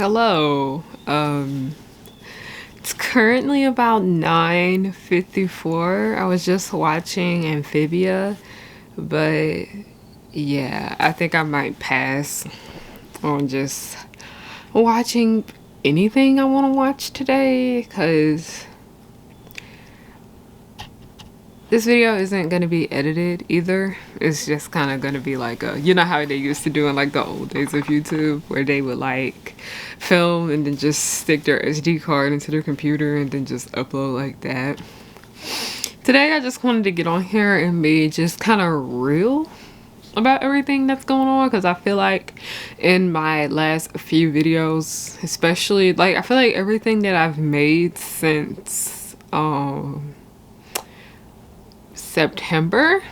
Hello. It's currently about 9:54. I was just watching Amphibia, but yeah, I think I might pass on just watching anything I want to watch today cuz this video isn't going to be edited either. It's just kind of going to be like you know how they used to do in like the old days of YouTube where they would like film and then just stick their SD card into their computer and then just upload like that. Today I just wanted to get on here and be just kind of real about everything that's going on because I feel like in my last few videos, especially like I feel like everything that I've made since September,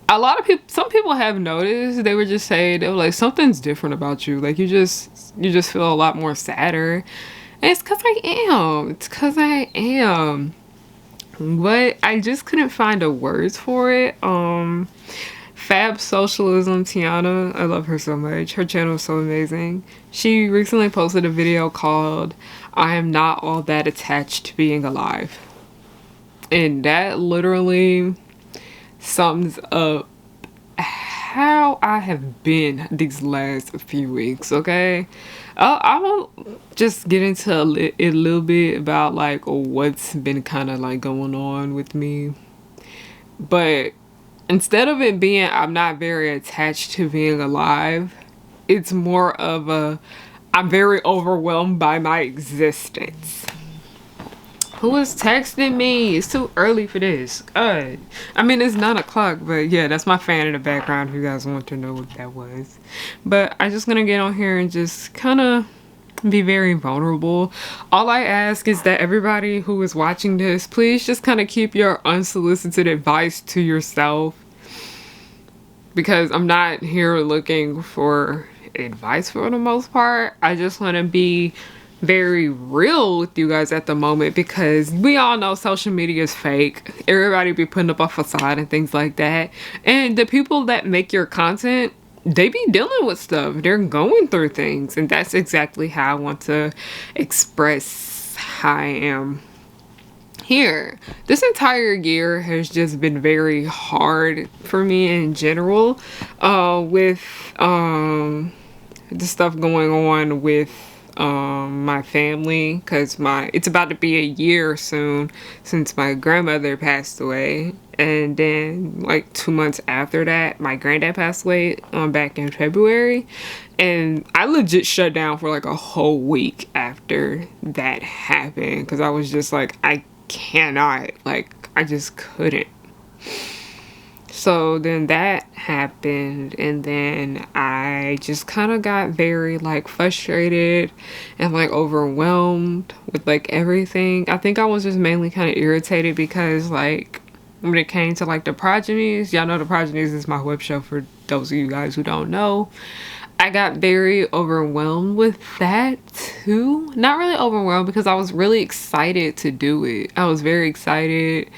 a lot of people, some people have noticed. They were just saying they were like, something's different about you, like you just feel a lot more sadder. And it's because I am, but I just couldn't find the words for it. Fab Socialism Tiana, I love her so much. Her channel is so amazing. She recently posted a video called I Am Not All That Attached to Being Alive. And that literally sums up how I have been these last few weeks, okay? I will just get into a little bit about like what's been kind of like going on with me. But instead of it being I'm not very attached to being alive, it's more of a I'm very overwhelmed by my existence. Who is texting me? It's too early for this. I mean, it's 9 o'clock, but yeah, that's my fan in the background if you guys want to know what that was. But I'm just gonna get on here and just kind of be very vulnerable. All I ask is that everybody who is watching this, please just kind of keep your unsolicited advice to yourself. Because I'm not here looking for advice for the most part. I just want to be very real with you guys at the moment because we all know social media is fake. Everybody be putting up a facade and things like that. And the people that make your content, they be dealing with stuff. They're going through things. And that's exactly how I want to express how I am here. This entire year has just been very hard for me in general, with the stuff going on with my family, because it's about to be a year soon since my grandmother passed away, and then like 2 months after that my granddad passed away back in February, and I legit shut down for like a whole week after that happened because I was just like I cannot, like I just couldn't. So then that happened, and then I just kind of got very like frustrated and like overwhelmed with like everything. I think I was just mainly kind of irritated because like when it came to like the progenies, y'all know the progenies is my web show for those of you guys who don't know. I got very overwhelmed with that too. Not really overwhelmed because I was really excited to do it. I was very excited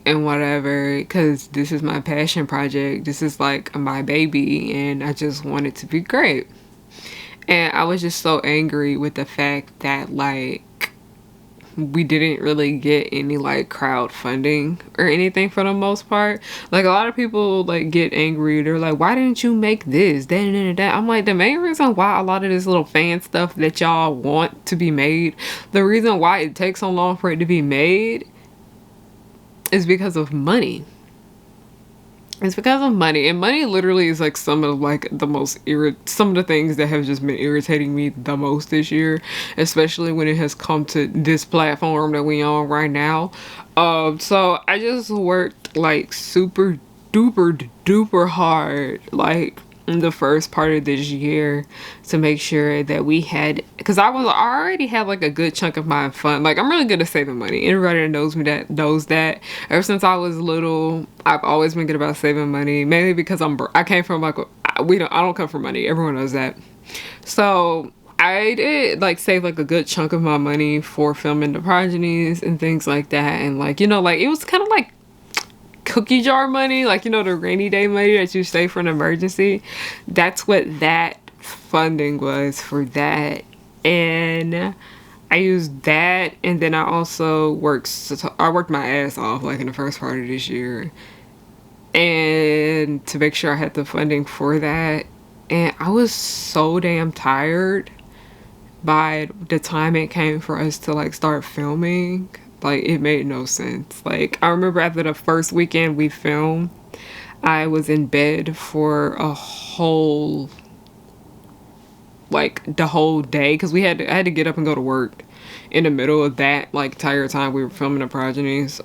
and whatever because this is my passion project. This is like my baby and I just want it to be great. And I was just so angry with the fact that like we didn't really get any like crowdfunding or anything for the most part. Like a lot of people like get angry. They're like, why didn't you make this, that, and that? I'm like, the main reason why a lot of this little fan stuff that y'all want to be made, the reason why it takes so long for it to be made is because of money. It's because of money, and money literally is like some of like the most some of the things that have just been irritating me the most this year, especially when it has come to this platform that we on right now. So I just worked like super duper hard like in the first part of this year to make sure that we had, because I already had like a good chunk of my fund. Like I'm really good at saving money. Everybody that knows me that knows that ever since I was little I've always been good about saving money, mainly because I came from like I don't come from money, everyone knows that. So I did like save like a good chunk of my money for filming the progenies and things like that, and like, you know, like it was kind of like cookie jar money, like, you know, the rainy day money that you save for an emergency. That's what that funding was for that. And I used that, and then I also I worked my ass off like in the first part of this year, and to make sure I had the funding for that. And I was so damn tired by the time it came for us to like start filming. Like, it made no sense. Like, I remember after the first weekend we filmed, I was in bed for a whole, like, the whole day, because I had to get up and go to work in the middle of that, like, entire time we were filming the progenies.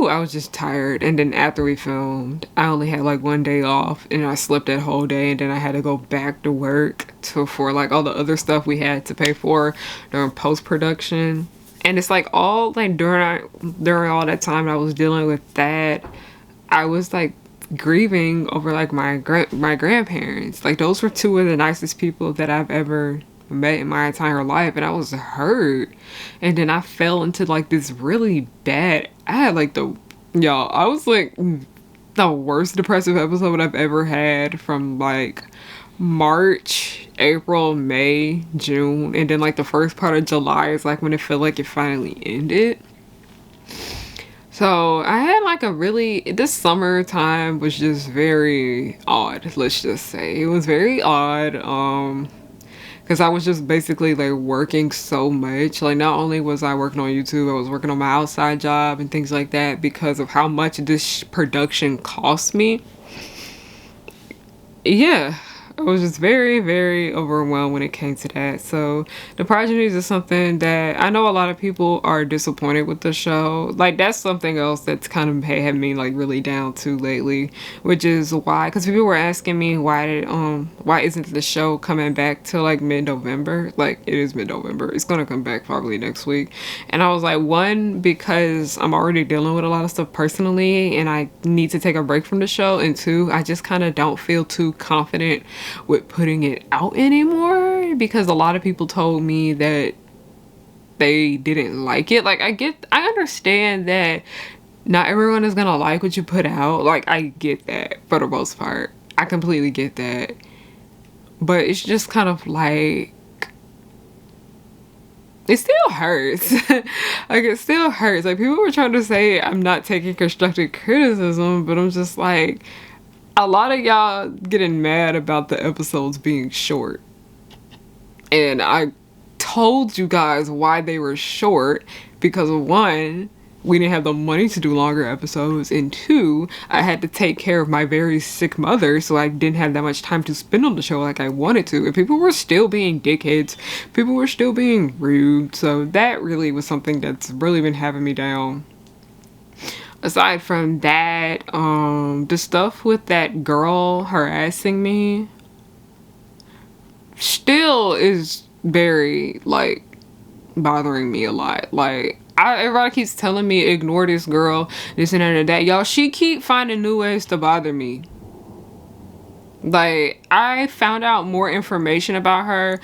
I was just tired. And then after we filmed, I only had like one day off, and I slept that whole day, and then I had to go back to work for like all the other stuff we had to pay for during post-production. And it's like all like during all that time I was dealing with that, I was like grieving over like my grandparents. Like, those were two of the nicest people that I've ever met in my entire life, and I was hurt. And then I fell into like this really bad, I had like I was like the worst depressive episode I've ever had, from like March, April, May, June, and then like the first part of July is like when it felt like it finally ended. So I had like this summertime was just very odd, let's just say. It was very odd, because I was just basically like working so much. Like, not only was I working on YouTube, I was working on my outside job and things like that because of how much this production cost me. Yeah, I was just very, very overwhelmed when it came to that. So the progenies is something that I know a lot of people are disappointed with the show. Like, that's something else that's kind of had me like really down too lately, which is why, because people were asking me why isn't the show coming back till like mid-November. Like, it is mid-November, it's gonna come back probably next week. And I was like, one, because I'm already dealing with a lot of stuff personally and I need to take a break from the show, and two, I just kind of don't feel too confident with putting it out anymore, because a lot of people told me that they didn't like it. Like, I understand that not everyone is gonna like what you put out. Like, I get that for the most part. I completely get that. But it's just kind of like, it still hurts. Like, it still hurts. Like, people were trying to say I'm not taking constructive criticism, but I'm just like, a lot of y'all getting mad about the episodes being short. And I told you guys why they were short, because one, we didn't have the money to do longer episodes, and two, I had to take care of my very sick mother, so I didn't have that much time to spend on the show like I wanted to. And people were still being dickheads. People were still being rude. So that really was something that's really been having me down. Aside from that, the stuff with that girl harassing me still is very, like, bothering me a lot. Like, everybody keeps telling me ignore this girl, this and that. Y'all, she keep finding new ways to bother me. Like, I found out more information about her.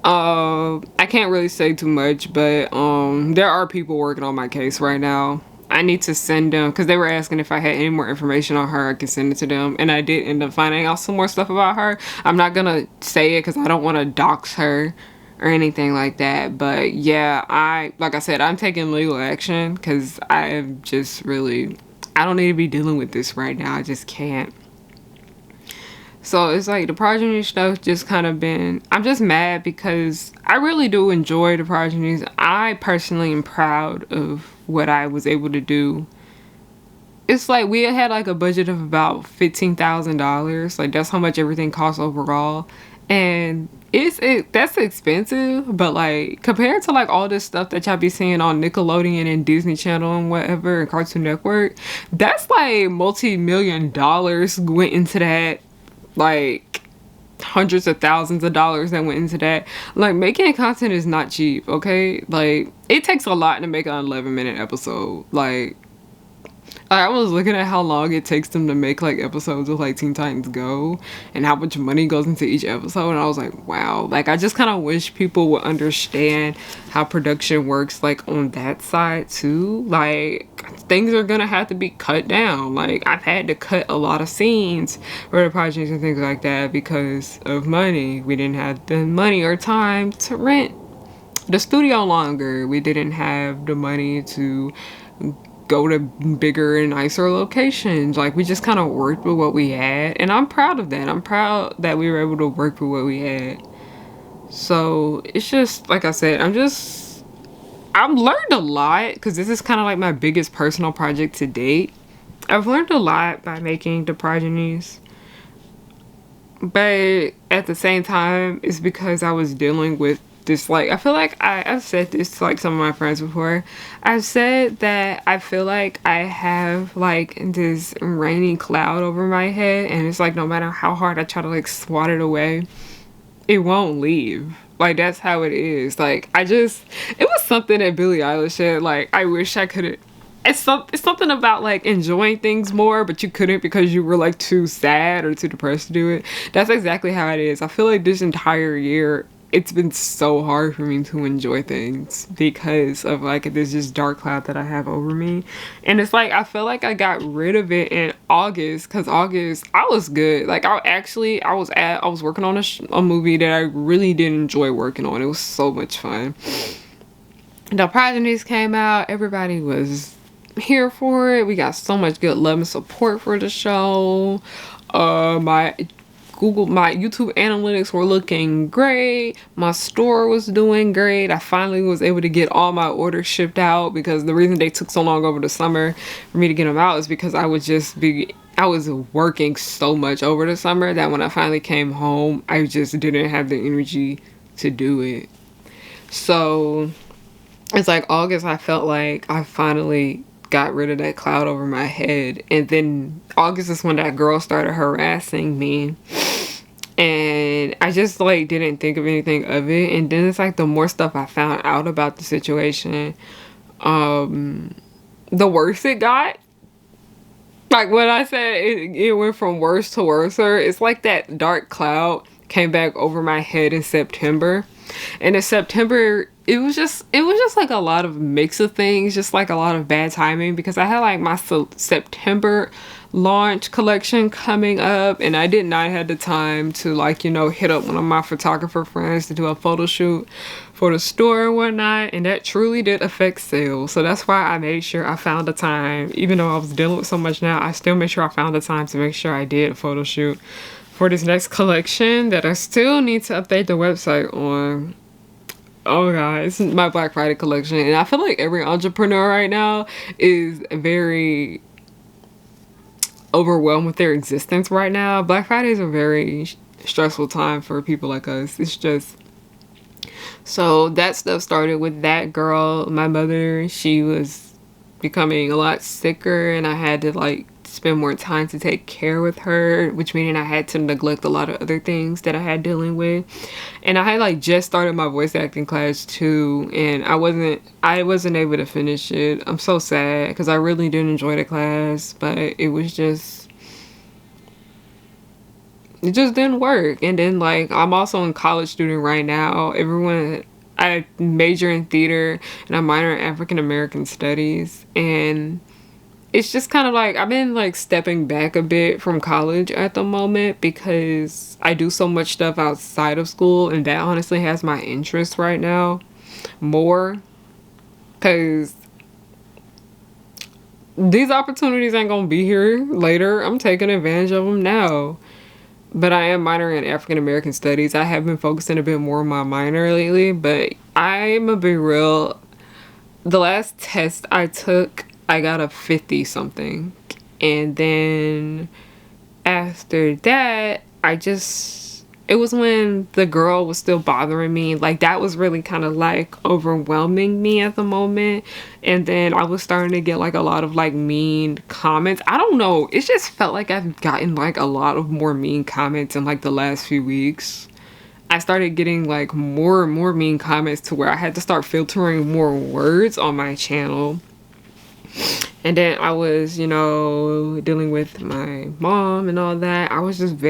I can't really say too much, but there are people working on my case right now. I need to send them, because they were asking if I had any more information on her, I could send it to them. And I did end up finding out some more stuff about her. I'm not gonna say it because I don't want to dox her or anything like that. But yeah, like I said, I'm taking legal action because I am just really, I don't need to be dealing with this right now. I just can't. So it's like the progeny stuff just kind of been, I'm just mad because I really do enjoy the progenies. I personally am proud of what I was able to do. It's like we had like a budget of about $15,000. Like, that's how much everything costs overall. And that's expensive, but like compared to like all this stuff that y'all be seeing on Nickelodeon and Disney Channel and whatever and Cartoon Network, that's like multi-million dollars went into that. Like hundreds of thousands of dollars that went into that. Like, making content is not cheap, okay? Like, it takes a lot to make an 11-minute episode. Like, I was looking at how long it takes them to make like episodes of like Teen Titans Go and how much money goes into each episode, and I was like, wow. Like, I just kind of wish people would understand how production works like on that side too. Like, things are gonna have to be cut down. Like, I've had to cut a lot of scenes for the projects and things like that because of money. We didn't have the money or time to rent the studio longer. We didn't have the money to go to bigger and nicer locations. Like, we just kind of worked with what we had, and I'm proud of that. I'm proud that we were able to work with what we had. So it's just like I said, I've learned a lot because this is kind of like my biggest personal project to date. I've learned a lot by making the progenies, but at the same time, it's because I was dealing with this, like, I feel like I've said this to like some of my friends before. I've said that I feel like I have like this rainy cloud over my head, and it's like no matter how hard I try to like swat it away, it won't leave. Like, that's how it is. Like, it was something that Billie Eilish said, like, I wish I could. It's something about like enjoying things more, but you couldn't because you were like too sad or too depressed to do it. That's exactly how it is. I feel like this entire year it's been so hard for me to enjoy things because of like this just dark cloud that I have over me. And it's like I feel like I got rid of it in August, because August I was good. Like, I was working on a movie that I really did enjoy working on. It was so much fun. The progenies came out, everybody was here for it. We got so much good love and support for the show. My YouTube analytics were looking great. My store was doing great. I finally was able to get all my orders shipped out, because the reason they took so long over the summer for me to get them out is because I was working so much over the summer that when I finally came home, I just didn't have the energy to do it. So it's like August, I felt like I finally got rid of that cloud over my head. And then August is when that girl started harassing me, and I just like didn't think of anything of it. And then it's like the more stuff I found out about the situation, the worse it got. Like, when I said it went from worse to worser, it's like that dark cloud came back over my head in September. And in September, it was just like a lot of mix of things, just like a lot of bad timing, because I had like my September launch collection coming up, and I did not have the time to like, hit up one of my photographer friends to do a photo shoot for the store and whatnot, and that truly did affect sales. So that's why I made sure I found the time. Even though I was dealing with so much now, I still made sure I found the time to make sure I did a photo shoot for this next collection that I still need to update the website on. Oh guys, my Black Friday collection. And I feel like every entrepreneur right now is very overwhelmed with their existence right now. Black Friday is a very stressful time for people like us. It's just, so that stuff started with that girl. My mother, she was becoming a lot sicker, and I had to like spend more time to take care with her, which meaning I had to neglect a lot of other things that I had dealing with. And I had like just started my voice acting class too, and I wasn't able to finish it. I'm so sad because I really did enjoy the class, but it just didn't work. And then like I'm also a college student right now. I major in theater and I minor in African American studies, and it's just kind of like I've been like stepping back a bit from college at the moment because I do so much stuff outside of school, and that honestly has my interest right now more, because these opportunities ain't gonna be here later. I'm taking advantage of them now. But I am minoring in African American studies. I have been focusing a bit more on my minor lately, but I'm gonna be real. The last test I took, I got a 50 something. And then after that, it was when the girl was still bothering me. Like, that was really kind of like overwhelming me at the moment. And then I was starting to get like a lot of like mean comments. I don't know. It just felt like I've gotten like a lot of more mean comments in like the last few weeks. I started getting like more and more mean comments to where I had to start filtering more words on my channel. And then I was, dealing with my mom and all that. I was just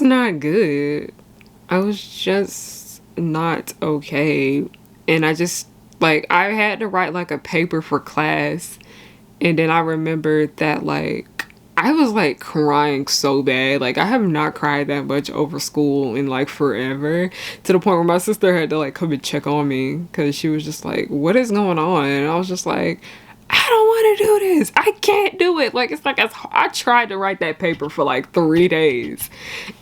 not good. I was just not okay. And I just Like, I had to write like a paper for class, and then I remembered that like I was like crying so bad. Like, I have not cried that much over school in like forever, to the point where my sister had to like come and check on me because she was just like, what is going on? And I was just like, I don't want to do this. I can't do it. Like, it's like I tried to write that paper for like 3 days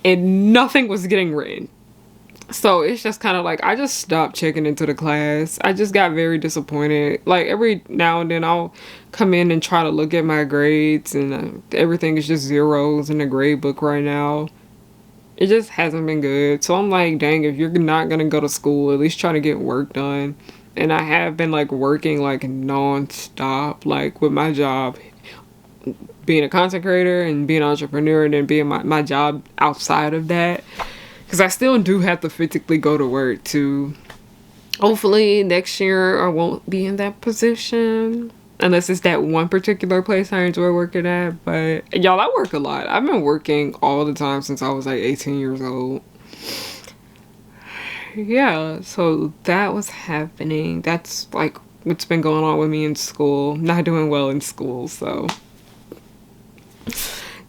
and nothing was getting written. So it's just kind of like I just stopped checking into the class. I just got very disappointed. Like, every now and then I'll come in and try to look at my grades, and everything is just zeros in the grade book right now. It just hasn't been good. So I'm like, dang, if you're not gonna go to school, at least try to get work done. And I have been like working like non-stop, like with my job, being a content creator and being an entrepreneur, and then being my job outside of that. Because I still do have to physically go to work too. Hopefully next year I won't be in that position. Unless it's that one particular place I enjoy working at. But y'all, I work a lot. I've been working all the time since I was like 18 years old. Yeah, so that was happening. That's like what's been going on with me in school. Not doing well in school, so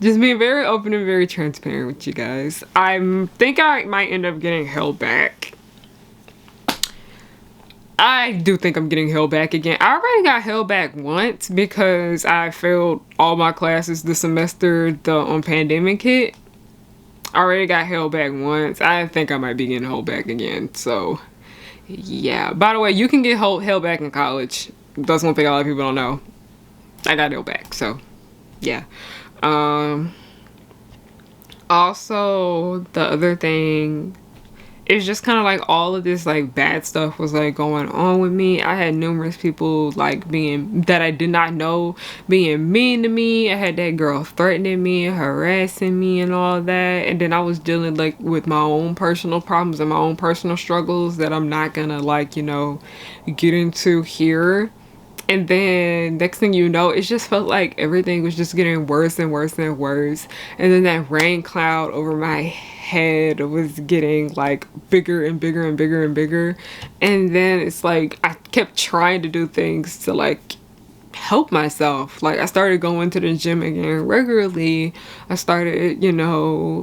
just being very open and very transparent with you guys. I think I might end up getting held back. I do think I'm getting held back again. I already got held back once because I failed all my classes the semester the pandemic hit. I already got held back once. I think I might be getting held back again. So, yeah. By the way, you can get held back in college. That's one thing a lot of people don't know. I got held back. So, yeah. Also, the other thing is just kind of like all of this like bad stuff was like going on with me. I had numerous people like that I did not know being mean to me. I had that girl threatening me, harassing me and all that. And then I was dealing like with my own personal problems and my own personal struggles that I'm not gonna like, get into here. And then next thing you know, it just felt like everything was just getting worse and worse and worse. And then that rain cloud over my head was getting like bigger and bigger and bigger and bigger. And then it's like I kept trying to do things to like help myself. Like, I started going to the gym again regularly. I started,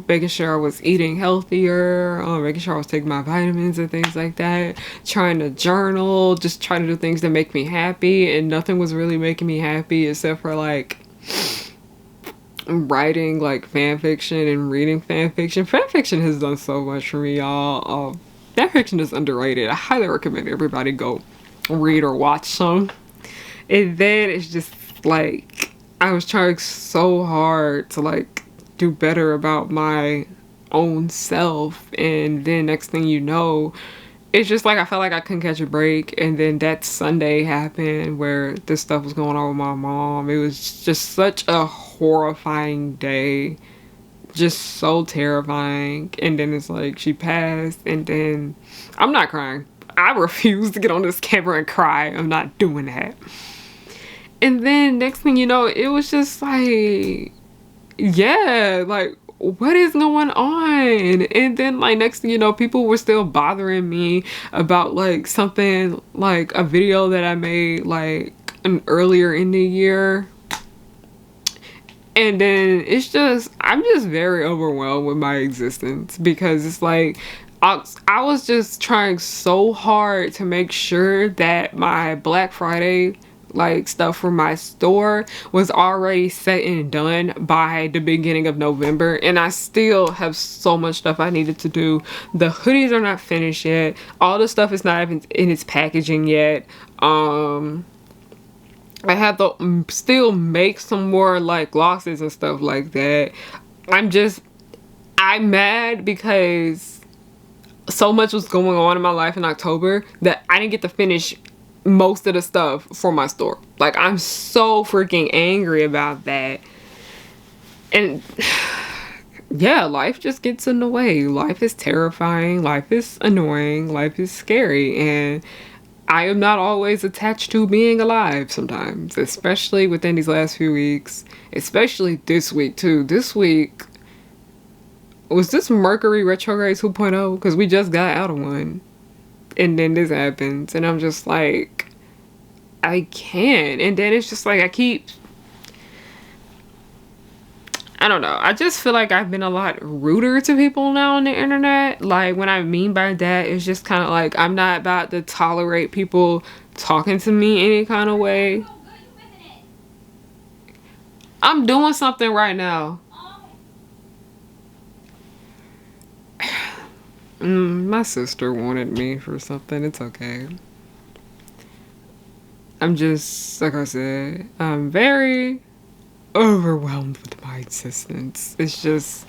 making sure I was eating healthier, making sure I was taking my vitamins and things like that, trying to journal, just trying to do things that make me happy, and nothing was really making me happy except for like writing like fan fiction and reading fan fiction. Fan fiction has done so much for me, y'all. Fan fiction is underrated. I highly recommend everybody go read or watch some. And then it's just like I was trying so hard to like do better about my own self, and then next thing you know, it's just like I felt like I couldn't catch a break. And then that Sunday happened where this stuff was going on with my mom. It was just such a horrifying day, just so terrifying. And then it's like she passed, and then I'm not crying. I refuse to get on this camera and cry. I'm not doing that. And then next thing you know, it was just like, yeah, like, what is going on? And then like next thing you know, people were still bothering me about like something, like a video that I made like earlier in the year. And then I'm just very overwhelmed with my existence, because it's like I was just trying so hard to make sure that my Black Friday like stuff for my store was already set and done by the beginning of November, and I still have so much stuff I needed to do. The hoodies are not finished yet. All the stuff is not even in its packaging yet. I have to still make some more like glosses and stuff like that. I'm mad because so much was going on in my life in October that I didn't get to finish most of the stuff for my store. Like, I'm so freaking angry about that. And yeah, life just gets in the way. Life is terrifying. Life is annoying. Life is scary. And I am not always attached to being alive sometimes, especially within these last few weeks, especially this week too. This week, was this Mercury retrograde 2.0? Because we just got out of one. And then this happens, and I'm just like, I can't. And then it's just like I don't know. I just feel like I've been a lot ruder to people now on the internet. Like, what I mean by that is just kind of like, I'm not about to tolerate people talking to me any kind of way. I'm doing something right now. My sister wanted me for something. It's okay. I'm just, like I said, I'm very overwhelmed with my existence. It's just,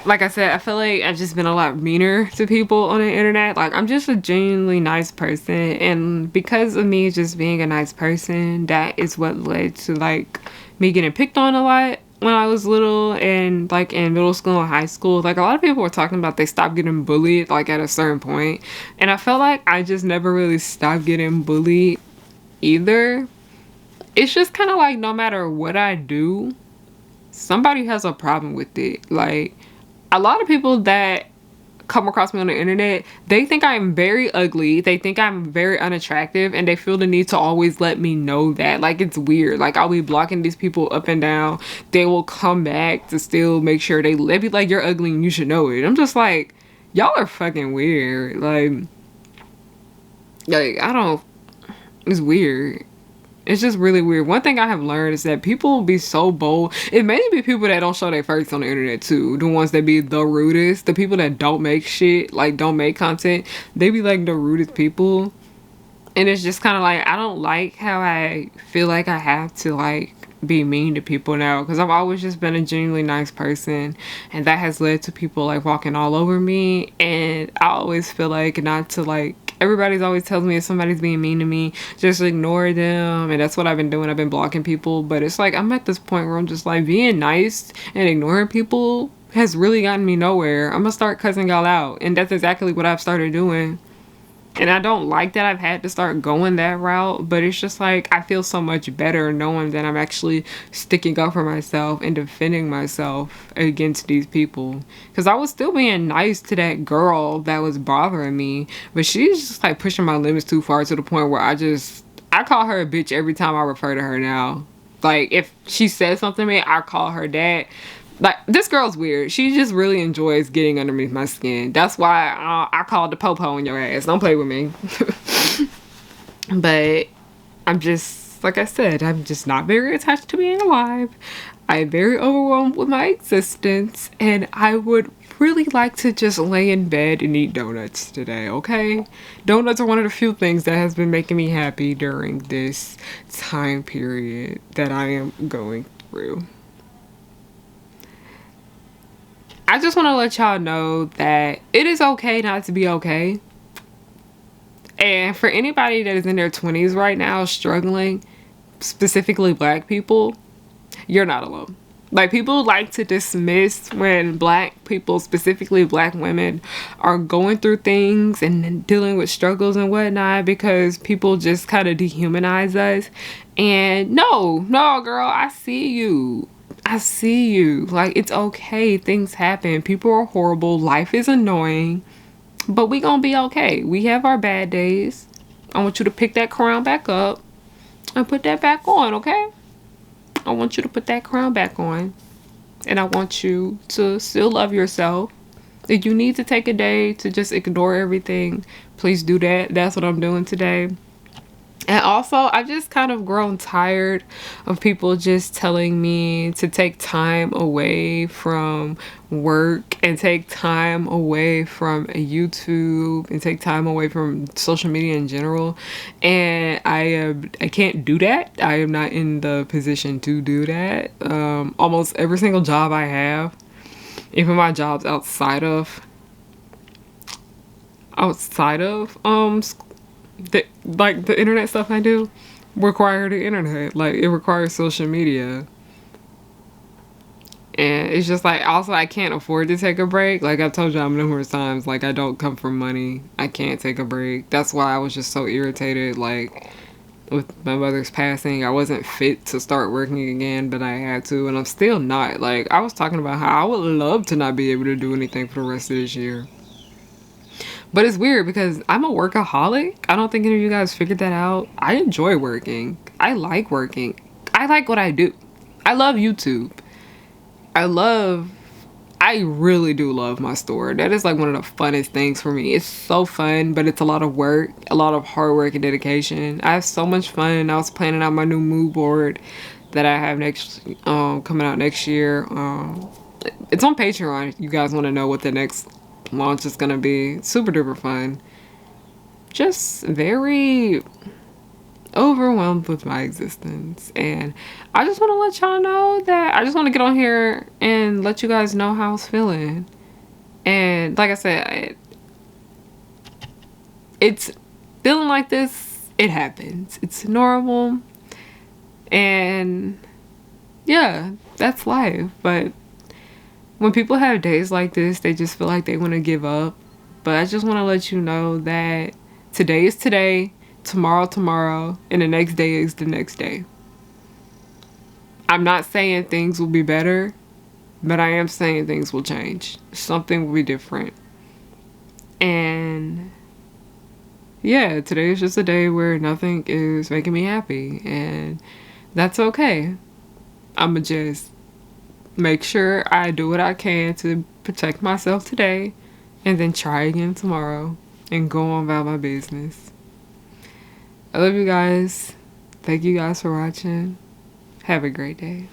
like I said, I feel like I've just been a lot meaner to people on the internet. Like, I'm just a genuinely nice person, and because of me just being a nice person, that is what led to like me getting picked on a lot when I was little, and like in middle school and high school. Like, a lot of people were talking about they stopped getting bullied like at a certain point, and I felt like I just never really stopped getting bullied either. It's just kind of like, no matter what I do, somebody has a problem with it. Like, a lot of people that come across me on the internet, they think I'm very ugly, they think I'm very unattractive, and they feel the need to always let me know that. Like, it's weird. Like, I'll be blocking these people up and down, they will come back to still make sure they let me, like, you're ugly and you should know it. I'm just like, y'all are fucking weird. Like I don't, it's weird. It's just really weird. One thing I have learned is that people be so bold. It may be people that don't show their face on the internet too. The ones that be the rudest. The people that don't make shit, like don't make content. They be like the rudest people. And it's just kind of like, I don't like how I feel like I have to like be mean to people now. Because I've always just been a genuinely nice person. And that has led to people like walking all over me. And I always feel like not to like, everybody's always tells me if somebody's being mean to me, just ignore them. And that's what I've been doing. I've been blocking people. But it's like, I'm at this point where I'm just like, being nice and ignoring people has really gotten me nowhere. I'm gonna start cussing y'all out. And that's exactly what I've started doing. And I don't like that I've had to start going that route, but it's just like, I feel so much better knowing that I'm actually sticking up for myself and defending myself against these people. Because I was still being nice to that girl that was bothering me, but she's just like pushing my limits too far, to the point where I call her a bitch every time I refer to her now. Like, if she says something to me, I call her that. Like, this girl's weird. She just really enjoys getting underneath my skin. That's why I called the po-po in your ass. Don't play with me. But I'm just, like I said, I'm just not very attached to being alive. I'm very overwhelmed with my existence. And I would really like to just lay in bed and eat donuts today, okay? Donuts are one of the few things that has been making me happy during this time period that I am going through. I just want to let y'all know that it is okay not to be okay. And for anybody that is in their 20s right now struggling, specifically black people, you're not alone. Like, people like to dismiss when black people, specifically black women, are going through things and dealing with struggles and whatnot, because people just kind of dehumanize us. And no, girl, I see you. I see you. Like, it's okay. Things happen. People are horrible. Life is annoying. But we gonna be okay. We have our bad days. I want you to pick that crown back up and put that back on, okay? I want you to put that crown back on. And I want you to still love yourself. If you need to take a day to just ignore everything, please do that. That's what I'm doing today. And also, I've just kind of grown tired of people just telling me to take time away from work and take time away from YouTube and take time away from social media in general. And I can't do that. I am not in the position to do that. Almost every single job I have, even my jobs outside of the internet stuff I do, require the internet. Like, it requires social media. And it's just like, also, I can't afford to take a break. Like, I've told y'all numerous times, like, I don't come from money. I can't take a break. That's why I was just so irritated, like, with my mother's passing. I wasn't fit to start working again, but I had to, and I'm still not. Like, I was talking about how I would love to not be able to do anything for the rest of this year. But it's weird because I'm a workaholic. I don't think any of you guys figured that out. I enjoy working. I like working. I like what I do. I love YouTube. I love I really do love my store. That is like one of the funnest things for me. It's so fun, but it's a lot of work, a lot of hard work and dedication. I have so much fun. I was planning out my new mood board that I have coming out next year. It's on Patreon. You guys want to know what the next launch is gonna be? Super duper fun. Just very overwhelmed with my existence, and I just want to let y'all know that I just want to get on here and let you guys know how I was feeling. And like I said, it's feeling like this, it happens, it's normal, and yeah, that's life. But when people have days like this, they just feel like they want to give up. But I just want to let you know that today is today, tomorrow, and the next day is the next day. I'm not saying things will be better, but I am saying things will change. Something will be different. And yeah, today is just a day where nothing is making me happy, and that's okay. I'ma just make sure I do what I can to protect myself today, and then try again tomorrow and go on about my business. I love you guys. Thank you guys for watching. Have a great day.